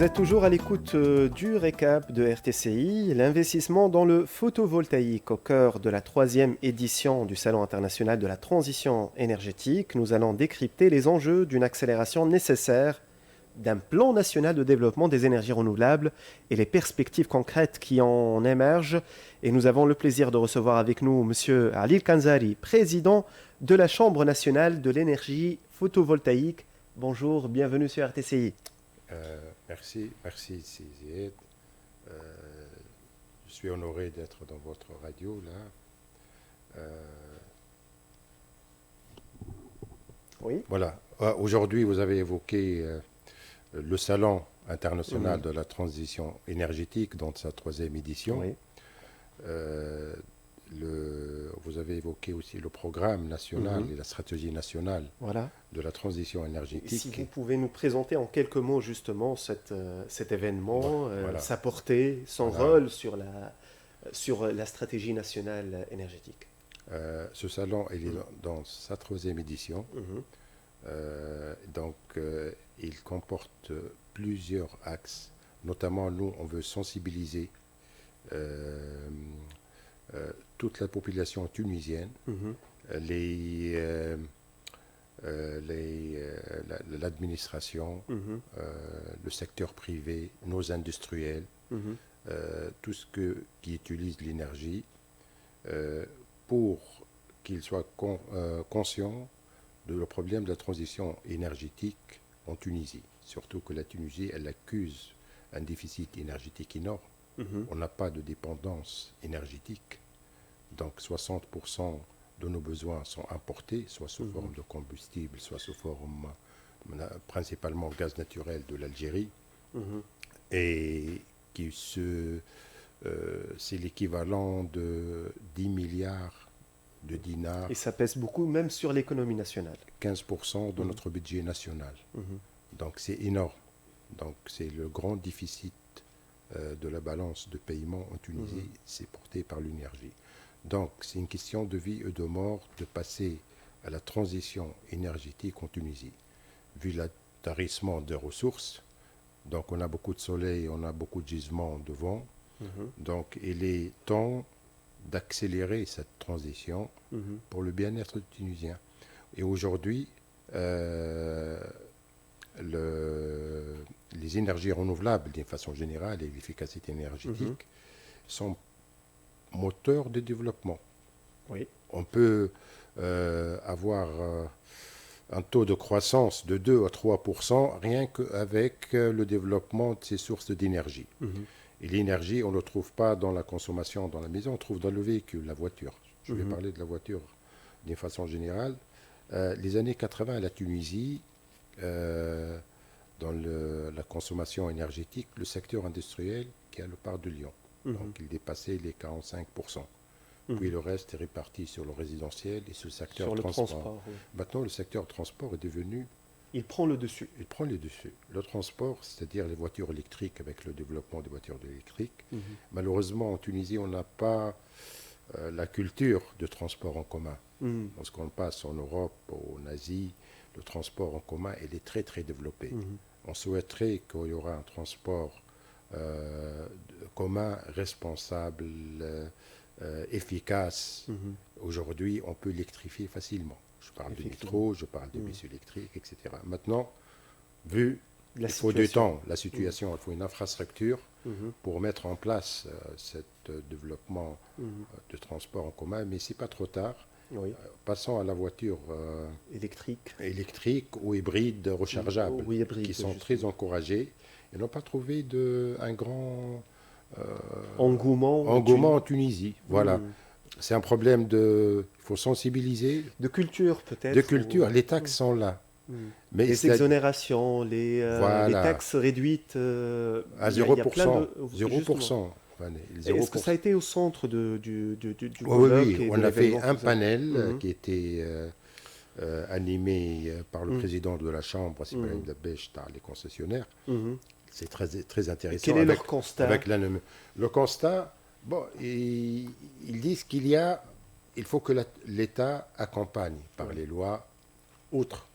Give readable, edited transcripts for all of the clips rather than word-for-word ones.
Vous êtes toujours à l'écoute du récap de RTCI, l'investissement dans le photovoltaïque au cœur de la 3e édition du Salon international de la transition énergétique. Nous allons décrypter les enjeux d'une accélération nécessaire d'un plan national de développement des énergies renouvelables et les perspectives concrètes qui en émergent. Et nous avons le plaisir de recevoir avec nous M. Ali Kanzari, président de la Chambre nationale de l'énergie photovoltaïque. Bonjour, bienvenue sur RTCI. Merci Zied. Je suis honoré d'être dans votre radio là. Oui. Voilà. Aujourd'hui, vous avez évoqué le Salon international de la transition énergétique dans sa 3e édition. Oui. Vous avez évoqué aussi le programme national et la stratégie nationale de la transition énergétique. Si vous pouvez nous présenter en quelques mots justement cet événement, sa portée, son rôle sur la stratégie nationale énergétique. Ce salon il est dans sa 3e édition. Il comporte plusieurs axes. Notamment, nous, on veut sensibiliser toute la population tunisienne, l'administration, le secteur privé, nos industriels, tout ce qui utilise l'énergie, pour qu'ils soient conscients de le problème de la transition énergétique en Tunisie. Surtout que la Tunisie, elle accuse un déficit énergétique énorme. On n'a pas de dépendance énergétique. Donc 60% de nos besoins sont importés, soit sous forme de combustible, soit sous forme principalement gaz naturel de l'Algérie. Et c'est l'équivalent de 10 milliards de dinars. Et ça pèse beaucoup même sur l'économie nationale. 15% de notre budget national. Donc c'est énorme. Donc c'est le grand déficit de la balance de paiement en Tunisie, c'est porté par l'énergie. Donc c'est une question de vie et de mort de passer à la transition énergétique en Tunisie. Vu l'attarissement des ressources, donc on a beaucoup de soleil, on a beaucoup de gisements de vent, donc il est temps d'accélérer cette transition pour le bien-être des Tunisiens. Et aujourd'hui, les énergies renouvelables, d'une façon générale, et l'efficacité énergétique sont moteurs de développement. Oui. On peut avoir un taux de croissance de 2 à 3% rien qu'avec le développement de ces sources d'énergie. Et l'énergie, on ne le trouve pas dans la consommation dans la maison, on le trouve dans le véhicule, la voiture. Je vais parler de la voiture d'une façon générale. Les années 80 à la Tunisie, dans la consommation énergétique, le secteur industriel qui a le part de Lyon. Donc il dépassait les 45%. Puis le reste est réparti sur le résidentiel et sur le secteur transport. Maintenant, le secteur transport est devenu... Il prend le dessus. Il prend le dessus. Le transport, c'est-à-dire les voitures électriques avec le développement des voitures électriques. Malheureusement, en Tunisie, on n'a pas la culture de transport en commun. Lorsqu'on passe en Europe, en Asie, le transport en commun, il est très, très développé. On souhaiterait qu'il y aura un transport commun, responsable, efficace. Aujourd'hui, on peut électrifier facilement. Je parle de métro, je parle de bus électriques, etc. Maintenant, il faut du temps, la situation, il faut une infrastructure pour mettre en place ce développement de transport en commun, mais ce n'est pas trop tard. Passons à la voiture électrique ou hybride rechargeable, qui sont très encouragées. Ils n'ont pas trouvé un grand engouement en Tunisie. Voilà. C'est un problème il faut sensibiliser. De culture peut-être. De culture, les taxes sont là. Mais les exonérations, les taxes réduites à 0%. 0%. Est-ce que ça a été au centre du colloque? Oui, on a fait un panel qui était animé par le président de la Chambre, Ibrahim Dabbech, les concessionnaires. C'est très, très intéressant. Quel est leur constat? Le constat, ils disent il faut que l'État accompagne par les lois, outre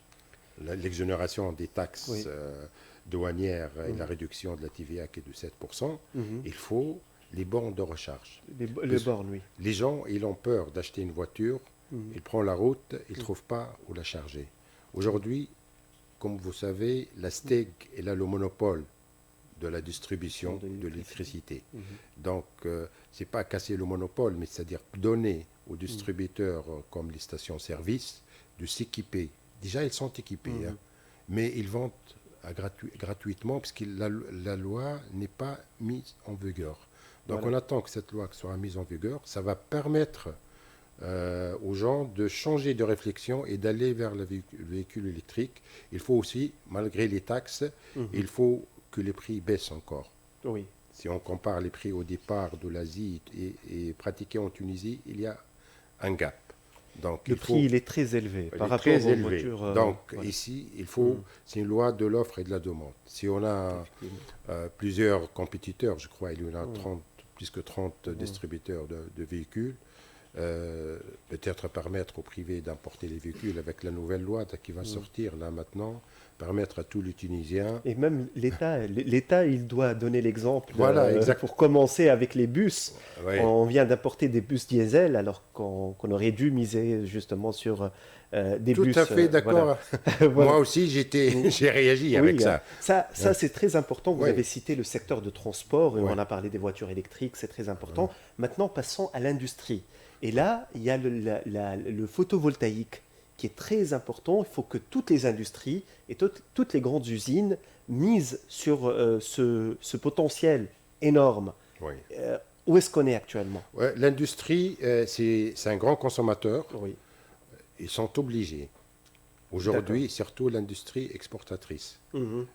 l'exonération des taxes Oui. douanières et la réduction de la TVA qui est de 7%, il faut les bornes de recharge. Les bornes, oui. Les gens, ils ont peur d'acheter une voiture, ils prennent la route, ils ne trouvent pas où la charger. Aujourd'hui, comme vous savez, la STEG, elle a le monopole de la distribution de l'électricité. Donc, ce n'est pas casser le monopole, mais c'est-à-dire donner aux distributeurs, comme les stations-service, de s'équiper. Déjà, ils sont équipés, hein, mais ils vendent gratuitement, parce que la loi n'est pas mise en vigueur. Donc, on attend que cette loi soit mise en vigueur. Ça va permettre aux gens de changer de réflexion et d'aller vers le véhicule électrique. Il faut aussi, malgré les taxes, il faut que les prix baissent encore. Oui. Si on compare les prix au départ de l'Asie et pratiqués en Tunisie, il y a un gap. Donc, le prix, il est très élevé par rapport aux voitures. Donc, ici, il faut, c'est une loi de l'offre et de la demande. Si on a plusieurs compétiteurs, je crois, il y en a plus que 30 distributeurs de véhicules, peut-être permettre au privé d'importer les véhicules avec la nouvelle loi qui va sortir là maintenant, permettre à tous les Tunisiens. Et même l'État, il doit donner l'exemple. Voilà, pour commencer avec les bus. Ouais. On vient d'importer des bus diesel alors qu'on aurait dû miser justement sur des bus. Tout à fait d'accord. Voilà. Moi aussi, j'ai réagi avec ça. Ça, c'est très important. Vous avez cité le secteur de transport et on a parlé des voitures électriques, c'est très important. Maintenant, passons à l'industrie. Et là, il y a le photovoltaïque qui est très important. Il faut que toutes les industries et toutes les grandes usines misent sur ce potentiel énorme. Oui. Où est-ce qu'on est actuellement? L'industrie, c'est un grand consommateur. Oui. Ils sont obligés. Aujourd'hui, surtout l'industrie exportatrice,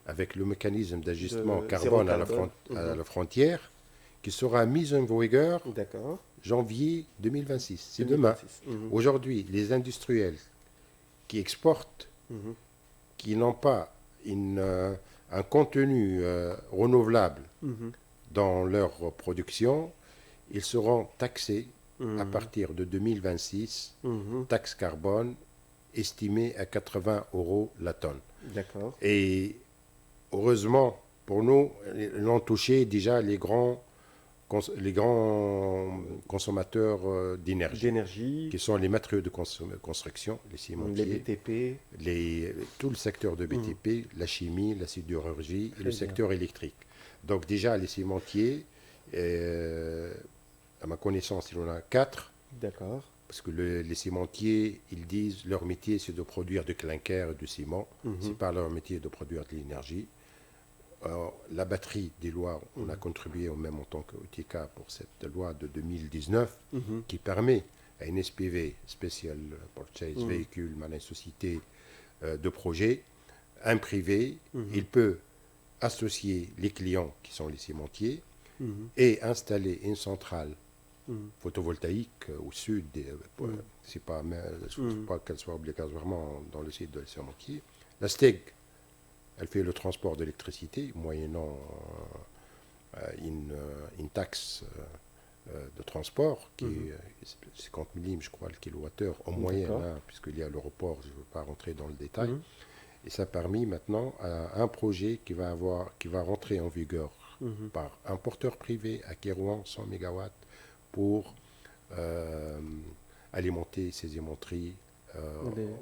avec le mécanisme d'ajustement carbone à la frontière, qui sera mis en vigueur janvier 2026. C'est demain. Aujourd'hui, les industriels qui exportent, qui n'ont pas un contenu renouvelable dans leur production, ils seront taxés à partir de 2026, taxe carbone estimée à 80 € la tonne. D'accord. Et heureusement pour nous, ils ont touché déjà les grands consommateurs d'énergie, qui sont les matériaux de construction, les cimentiers, les BTP, tout le secteur de BTP, la chimie, la sidérurgie et le secteur électrique. Donc déjà, les cimentiers, à ma connaissance, il y en a 4. D'accord. Parce que les cimentiers, ils disent leur métier, c'est de produire du clinker et du ciment. Ce n'est pas leur métier de produire de l'énergie. La batterie des lois, on a contribué au même en tant qu'OTK pour cette loi de 2019 qui permet à une SPV, Special Purchase Vehicle, une société de projet, un privé, il peut associer les clients qui sont les cimentiers et installer une centrale photovoltaïque au sud. Je ne sais pas qu'elle soit obligatoirement dans le site de cimentier. La STEG, elle fait le transport d'électricité, moyennant une taxe de transport qui est 50 millimes, je crois, le kilowattheure en moyenne, puisqu'il y a l'aéroport, je ne veux pas rentrer dans le détail. Et ça a permis maintenant à un projet qui va rentrer en vigueur par un porteur privé à Kérouan, 100 MW, pour alimenter ces aimanteries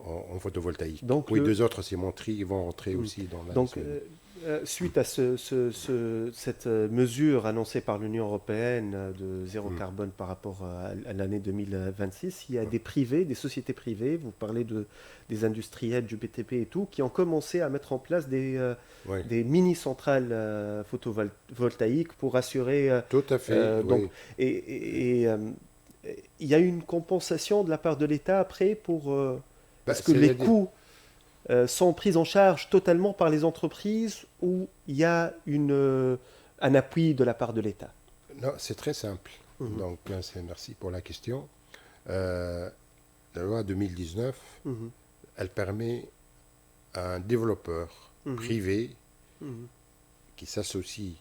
en photovoltaïque. Donc, deux autres cimenteries vont rentrer aussi dans la... Donc, suite à cette mesure annoncée par l'Union européenne de zéro carbone par rapport à l'année 2026, il y a des privés, des sociétés privées, vous parlez des industriels, du BTP et tout, qui ont commencé à mettre en place des mini-centrales photovoltaïques pour assurer... Tout à fait, donc, et il y a eu une compensation de la part de l'État après parce que les coûts sont pris en charge totalement par les entreprises ou il y a un appui de la part de l'État? Non, c'est très simple. Donc, merci pour la question. La loi 2019, elle permet à un développeur privé qui s'associe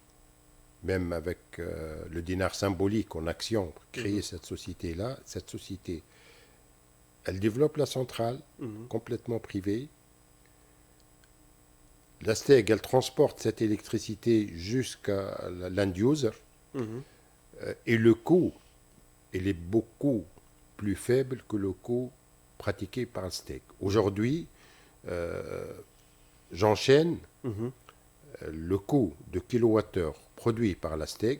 même avec le dinar symbolique en action, pour créer cette société-là. Cette société, elle développe la centrale complètement privée. l'Asteg, elle transporte cette électricité jusqu'à l'end-user et le coût, il est beaucoup plus faible que le coût pratiqué par l'Asteg. Aujourd'hui, j'enchaîne, le coût de kilowattheure produit par l'Asteg,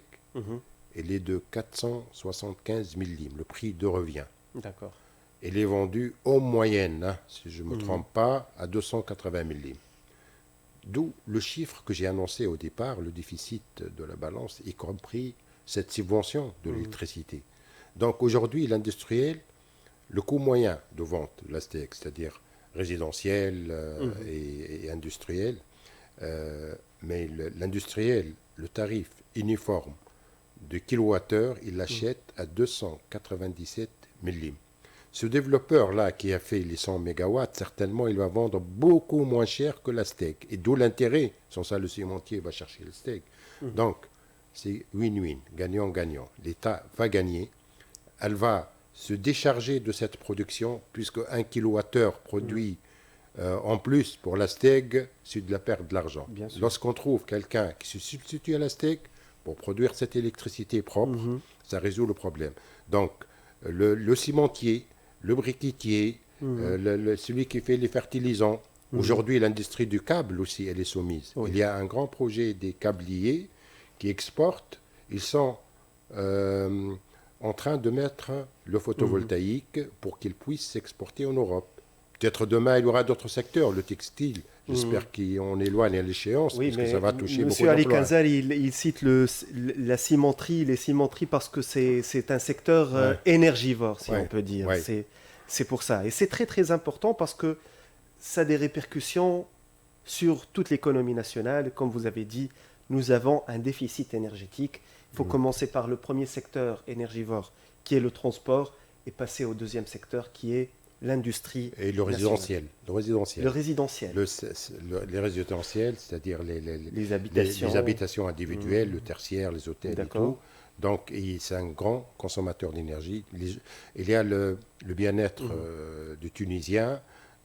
il est de 475 millim, le prix de revient. D'accord. Il est vendu en moyenne, si je ne me trompe pas, à 280 millim. D'où le chiffre que j'ai annoncé au départ, le déficit de la balance, y compris cette subvention de l'électricité. Donc aujourd'hui, l'industriel, le coût moyen de vente de l'Asteg, c'est-à-dire résidentiel et industriel, mais l'industriel, le tarif uniforme de kilowattheure, il l'achète à 297 millim. Ce développeur-là qui a fait les 100 MW, certainement, il va vendre beaucoup moins cher que l'Asteg. Et d'où l'intérêt, sans ça, le cimentier va chercher l'Asteg. Donc, c'est win-win, gagnant-gagnant. L'État va gagner. Elle va se décharger de cette production, puisque 1 kWh produit en plus pour l'Asteg, c'est de la perte de l'argent. Lorsqu'on trouve quelqu'un qui se substitue à l'Asteg pour produire cette électricité propre, ça résout le problème. Donc, le cimentier, le briquetier, celui qui fait les fertilisants. Aujourd'hui, l'industrie du câble aussi, elle est soumise. Il y a un grand projet des câbliers qui exportent. Ils sont en train de mettre le photovoltaïque pour qu'ils puissent s'exporter en Europe. Peut-être demain, il y aura d'autres secteurs, le textile. J'espère qu'on éloigne à l'échéance, parce que ça va toucher beaucoup d'emplois. Monsieur Ali Kanzal, il cite la cimenterie, les cimenteries, parce que c'est un secteur énergivore, si on peut dire. C'est pour ça. Et c'est très, très important parce que ça a des répercussions sur toute l'économie nationale. Comme vous avez dit, nous avons un déficit énergétique. Il faut commencer par le premier secteur énergivore, qui est le transport, et passer au deuxième secteur, qui est l'industrie. Et le résidentiel. Le résidentiel. Les résidentiels, c'est-à-dire les habitations individuelles, le tertiaire, les hôtels et tout. Donc, c'est un grand consommateur d'énergie. Il y a le bien-être du Tunisien,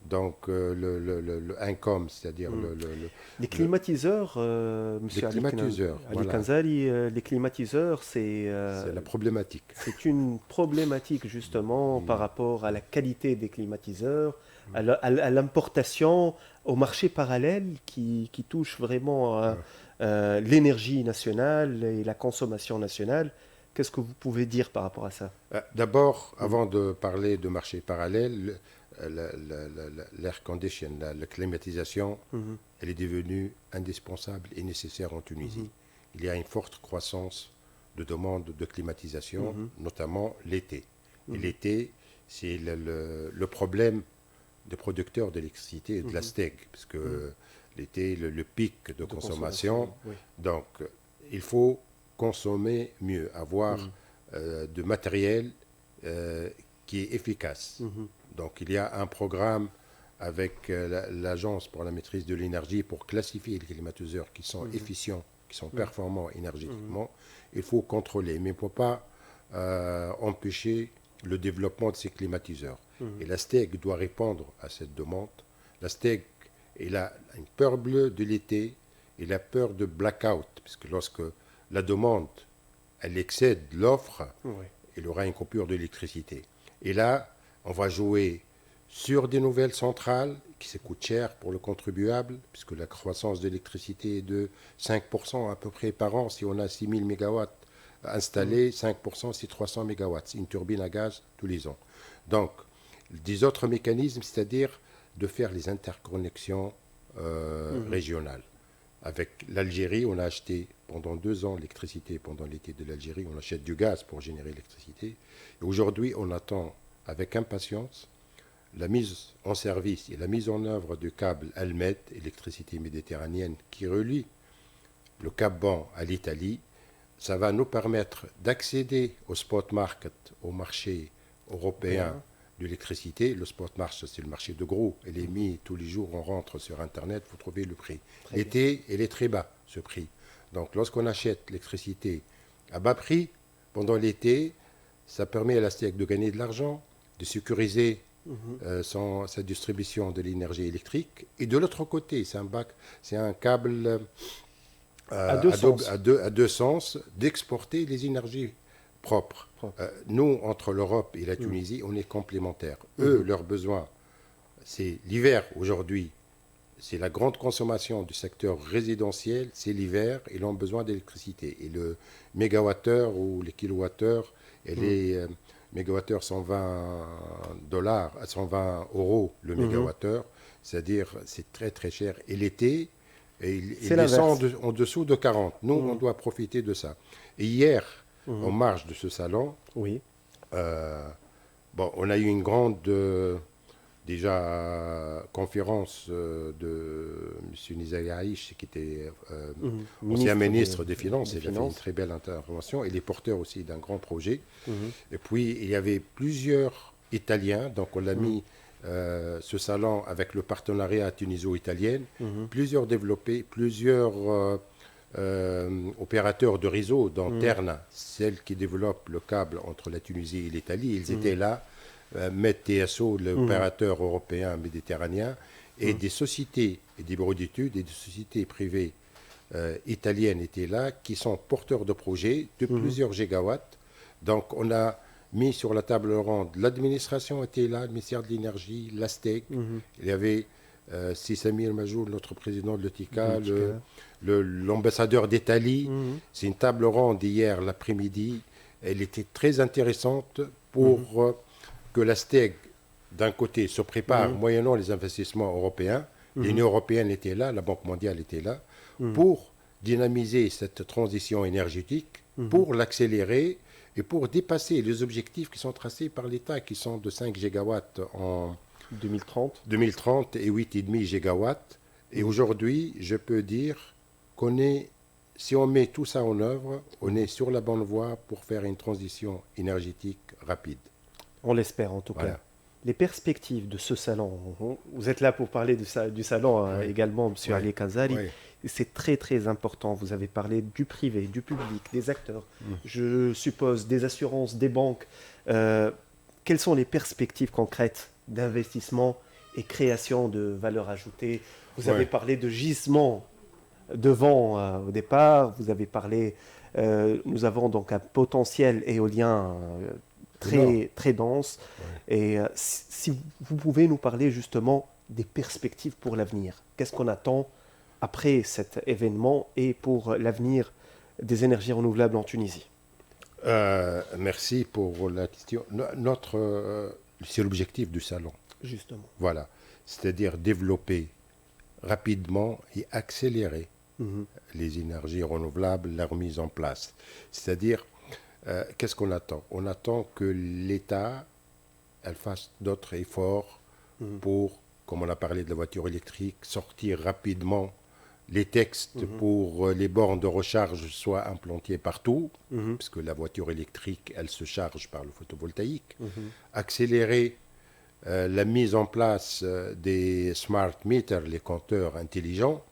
donc le income, c'est-à-dire les climatiseurs, monsieur Ali Kanzali, les climatiseurs, c'est la problématique. C'est une problématique justement par rapport à la qualité des climatiseurs, à l'importation, au marché parallèle qui touche vraiment à l'énergie nationale et la consommation nationale. Qu'est-ce que vous pouvez dire par rapport à ça? D'abord, avant de parler de marché parallèle, l'air condition, la climatisation, elle est devenue indispensable et nécessaire en Tunisie. Il y a une forte croissance de demande de climatisation, notamment l'été. Et l'été, c'est le problème des producteurs d'électricité et de l'Asteg, parce que l'été, le pic de consommation. Donc, il faut consommer mieux, avoir de matériel qui est efficace. Donc, il y a un programme avec l'Agence pour la maîtrise de l'énergie pour classifier les climatiseurs qui sont efficients, qui sont performants énergétiquement. Il faut contrôler, mais il ne faut pas empêcher le développement de ces climatiseurs. Et l'Asteg doit répondre à cette demande. L'Asteg, il a une peur bleue de l'été, il a peur de blackout, puisque lorsque la demande, elle excède l'offre, il aura une coupure d'électricité. Et là, on va jouer sur des nouvelles centrales qui coûtent cher pour le contribuable, puisque la croissance d'électricité est de 5% à peu près par an. Si on a 6000 MW installés, 5% c'est 300 MW. C'est une turbine à gaz tous les ans. Donc, des autres mécanismes, c'est-à-dire de faire les interconnexions régionales. Avec l'Algérie, on a acheté pendant 2 ans l'électricité pendant l'été de l'Algérie. On achète du gaz pour générer l'électricité. Et aujourd'hui, on attend avec impatience la mise en service et la mise en œuvre du câble Almed, électricité méditerranéenne, qui relie le Cap Ban à l'Italie. Ça va nous permettre d'accéder au spot market, au marché européen de l'électricité. Le spot market, c'est le marché de gros. Il est mis tous les jours, on rentre sur Internet, vous trouvez le prix. L'été, il est très bas, ce prix. Donc, lorsqu'on achète l'électricité à bas prix, pendant l'été, ça permet à l'Asteg de gagner de l'argent, de sécuriser sa distribution de l'énergie électrique. Et de l'autre côté, c'est un câble à deux sens d'exporter les énergies propres. Nous, entre l'Europe et la Tunisie, on est complémentaires. Eux, leurs besoins, c'est l'hiver aujourd'hui. C'est la grande consommation du secteur résidentiel, c'est l'hiver, ils ont besoin d'électricité. Et le mégawattheure ou les kilowattheures, et les mégawattheures, $120, 120 € le mégawattheure, c'est-à-dire c'est très très cher. Et l'été, il descend en dessous de 40. Nous, on doit profiter de ça. Et hier, en marge de ce salon, on a eu une grande... conférence de M. Nizari Aïch, qui était ancien ministre des Finances. Il a fait une très belle intervention. Il est porteur aussi d'un grand projet. Et puis, il y avait plusieurs Italiens. Donc, on a mis ce salon avec le partenariat tuniso-italien. Plusieurs développés, plusieurs opérateurs de réseau, dont Terna, celle qui développe le câble entre la Tunisie et l'Italie. Ils étaient là. Med TSO, l'opérateur européen méditerranéen, et des sociétés et des bureaux d'études et des sociétés privées italiennes étaient là, qui sont porteurs de projets de plusieurs gigawatts. Donc, on a mis sur la table ronde, l'administration était là, le ministère de l'Énergie, l'ASTEC, il y avait Sissamir Majoul, notre président de l'ETICA, l'ambassadeur d'Italie. C'est une table ronde hier l'après-midi. Elle était très intéressante pour... que la STEG, d'un côté, se prépare moyennant les investissements européens. L'Union européenne était là, la Banque mondiale était là, pour dynamiser cette transition énergétique, pour l'accélérer et pour dépasser les objectifs qui sont tracés par l'État, qui sont de 5 gigawatts en 2030 et 8,5 gigawatts. Et aujourd'hui, je peux dire qu'on est, si on met tout ça en œuvre, on est sur la bonne voie pour faire une transition énergétique rapide. On l'espère en tout cas. Les perspectives de ce salon, vous êtes là pour parler du salon également, M. Ali Kazari. C'est très très important. Vous avez parlé du privé, du public, des acteurs, je suppose des assurances, des banques. Quelles sont les perspectives concrètes d'investissement et création de valeur ajoutée? Vous avez parlé de gisement de vent au départ. Vous avez parlé, nous avons donc un potentiel éolien très dense. Et si vous pouvez nous parler justement des perspectives pour l'avenir. Qu'est-ce qu'on attend après cet événement et pour l'avenir des énergies renouvelables en Tunisie? Merci pour la question. C'est l'objectif du salon. Justement. Voilà. C'est-à-dire développer rapidement et accélérer les énergies renouvelables, leur mise en place. C'est-à-dire, qu'est-ce qu'on attend? On attend que l'État fasse d'autres efforts pour, comme on a parlé de la voiture électrique, sortir rapidement les textes pour les bornes de recharge soient implantés partout, puisque la voiture électrique, elle se charge par le photovoltaïque. Accélérer la mise en place des smart meters, les compteurs intelligents,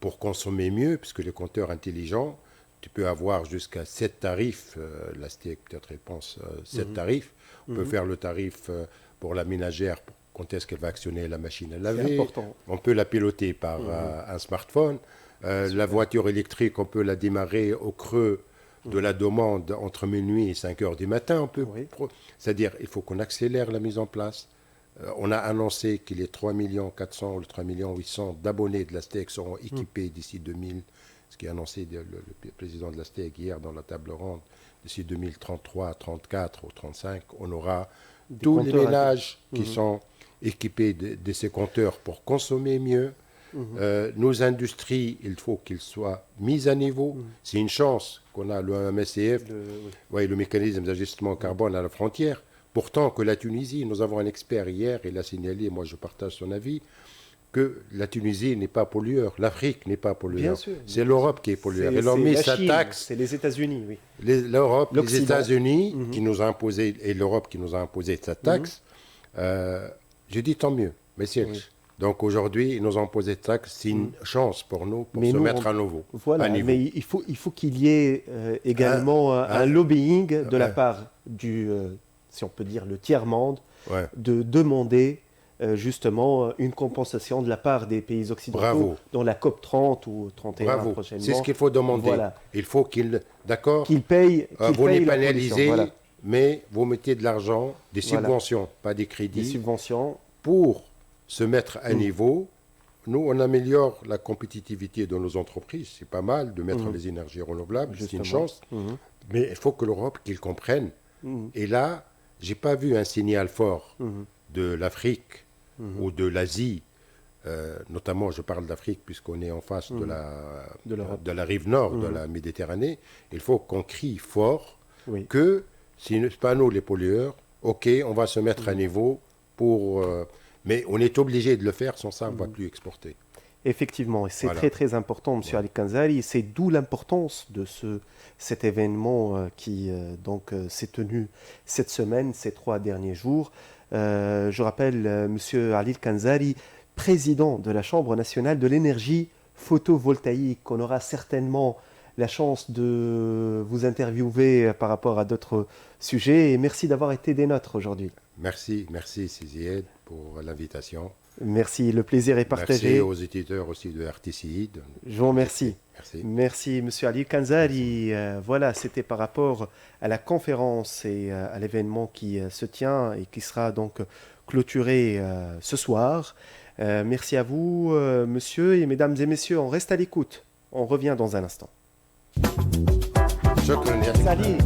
pour consommer mieux, puisque les compteurs intelligents, tu peux avoir jusqu'à 7 tarifs, la STEC peut-être réponse 7 tarifs. On peut faire le tarif pour la ménagère, quand est-ce qu'elle va actionner la machine à laver. On peut la piloter par un smartphone. La voiture électrique, on peut la démarrer au creux de la demande entre minuit et 5 heures du matin. C'est-à-dire il faut qu'on accélère la mise en place. On a annoncé que les 3 400 000 ou les 3 800 000 d'abonnés de la STEC seront équipés d'ici 2000. Ce qui a annoncé le président de la STEC hier dans la table ronde, d'ici 2033, 34 ou 35, on aura tous les ménages qui sont équipés de ces compteurs pour consommer mieux. Nos industries, il faut qu'ils soient mises à niveau. C'est une chance qu'on a le MSCF, le mécanisme d'ajustement carbone à la frontière. Pourtant, que la Tunisie, nous avons un expert hier, il a signalé, moi je partage son avis, que la Tunisie n'est pas pollueur, l'Afrique n'est pas pollueur. C'est l'Europe qui est pollueur. Ils ont mis sa taxe. C'est les États-Unis, oui. L'Europe, les États-Unis qui nous a imposé, et l'Europe qui nous a imposé sa taxe. Je dis tant mieux, messieurs. Donc aujourd'hui, ils nous ont imposé cette taxe. C'est une chance pour nous pour se mettre à nouveau. Voilà, mais il faut qu'il y ait également un lobbying de la part du si on peut dire le tiers-monde, Ouais. de demander justement une compensation de la part des pays occidentaux Bravo. dans la COP 30 ou 31 Bravo. prochainement. C'est ce qu'il faut demander. Voilà. Il faut d'accord, Qu'ils payent, vous les la pénalisez, pollution. Voilà. mais vous mettez de l'argent, des Voilà. subventions, pas des Des crédits, subventions. pour se mettre à niveau. Nous, on améliore la compétitivité de nos entreprises. C'est pas mal de mettre les énergies renouvelables, c'est une Justement. chance. Mais il faut que l'Europe qu'ils comprenne. Et là, j'ai pas vu un signal fort de l'Afrique ou de l'Asie. Notamment, je parle d'Afrique puisqu'on est en face de la rive nord de la Méditerranée. Il faut qu'on crie fort que si ce n'est pas nous les pollueurs, ok, on va se mettre à niveau pour... mais on est obligé de le faire, sans ça, on ne va plus exporter. Effectivement, et c'est Voilà. très très important, M. Ali Kanzari, et c'est d'où l'importance de cet événement qui s'est tenu cette semaine, ces 3 derniers jours. Je rappelle M. Ali Kanzari, président de la Chambre nationale de l'énergie photovoltaïque. On aura certainement la chance de vous interviewer par rapport à d'autres sujets, et merci d'avoir été des nôtres aujourd'hui. Merci Cézied pour l'invitation. Merci, le plaisir est partagé. Merci aux éditeurs aussi de RTCI. Je vous remercie. Merci. Merci, M. Ali Kanzari. Voilà, c'était par rapport à la conférence et à l'événement qui se tient et qui sera donc clôturé ce soir. Merci à vous, monsieur, et mesdames et messieurs. On reste à l'écoute. On revient dans un instant. Shukran, ya. Salut.